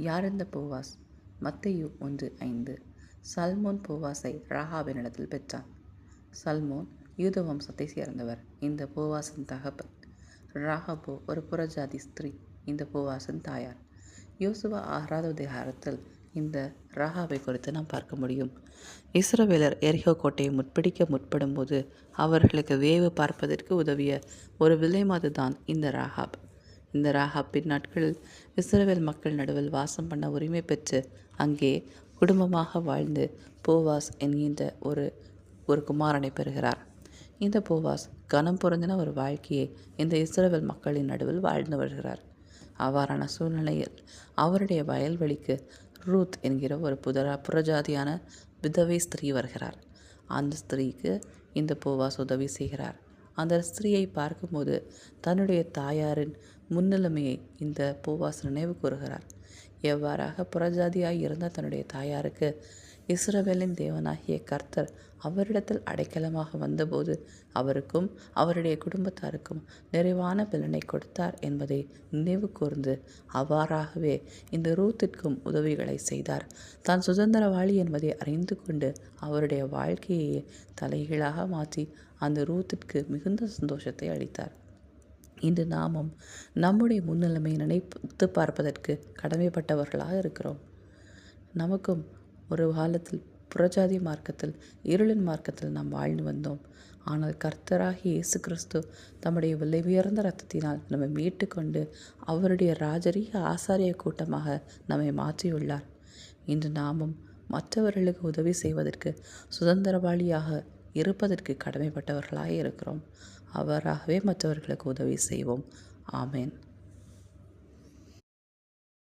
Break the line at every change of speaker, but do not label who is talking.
யார் இந்த போவாஸ்? மத்தேயு 1:5. சல்மோன் போவாஸை ராகாபினிடத்தில் பெற்றான். சல்மோன் யூத வம்சத்தைச் சேர்ந்தவர். இந்த போவாசின் தகப்பன். ராகாபோ ஒரு புறஜாதி ஸ்திரீ. இந்த போவாசின் தாயார். யோசுவா 6வது அதிகாரத்தில் இந்த ராகாபை குறித்து நாம் பார்க்க முடியும். இஸ்ரவேலர் எரிகோ கோட்டையை முற்படிக்க முற்படும்போது அவர்களுக்கு வேவு பார்ப்பதற்கு உதவிய ஒரு விலைமாது தான் இந்த ராகாப். இந்த ராகாப் பின்னாட்களில் இஸ்ரவேல் மக்கள் நடுவில் வாசம் பண்ண உரிமை பெற்று அங்கே குடும்பமாக வாழ்ந்து போவாஸ் என்கின்ற ஒரு குமாரனை பெறுகிறார். இந்த போவாஸ் கனம் பொருந்தின ஒரு வாழ்க்கையை இந்த இஸ்ரவேல் மக்களின் நடுவில் வாழ்ந்து வருகிறார். அவ்வாறான சூழ்நிலையில் அவருடைய வயல்வெளிக்கு ரூத் என்கிற ஒரு புறஜாதியான விதவை ஸ்திரீ வருகிறார். அந்த ஸ்திரீக்கு இந்த போவாஸ் உதவி செய்கிறார். அந்த ஸ்திரீயை பார்க்கும்போது தன்னுடைய தாயாரின் முன்னிலைமையை இந்த போவாஸ் நினைவு கூறுகிறார். எவ்வாறாக புறஜாதியாய் இருந்த தன்னுடைய தாயாருக்கு இஸ்ரவேலின் தேவனாகிய கர்த்தர் அவரிடத்தில் அடைக்கலமாக வந்தபோது அவருக்கும் அவருடைய குடும்பத்தாருக்கும் நிறைவான பலனை கொடுத்தார் என்பதை நினைவு கூர்ந்து அவ்வாறாகவே இந்த ரூத்திற்கும் உதவிகளை செய்தார். தான் சுதந்திரவாளி என்பதை அறிந்து கொண்டு அவருடைய வாழ்க்கையை தலைகீழாக மாற்றி அந்த ரூத்திற்கு மிகுந்த சந்தோஷத்தை அளித்தார். இன்று நாமும் நம்முடைய முன்னிலைமை நினைத்து பார்ப்பதற்கு கடமைப்பட்டவர்களாக இருக்கிறோம். நமக்கும் ஒரு காலத்தில் புறஜாதி மார்க்கத்தில் இருளின் மார்க்கத்தில் நாம் வாழ்ந்து வந்தோம். ஆனால் கர்த்தராகி இயேசு கிறிஸ்து தம்முடைய விலை உயர்ந்த இரத்தத்தினால் நம்மை மீட்டு கொண்டு அவருடைய ராஜரீக ஆசாரிய கூட்டமாக நம்மை மாற்றியுள்ளார். இன்று நாமும் மற்றவர்களுக்கு உதவி செய்வதற்கு சுதந்திரவாளியாக இருப்பதற்கு கடமைப்பட்டவர்களாக இருக்கிறோம். அவராகவே மற்றவர்களுக்கு உதவி செய்வோம். ஆமேன்.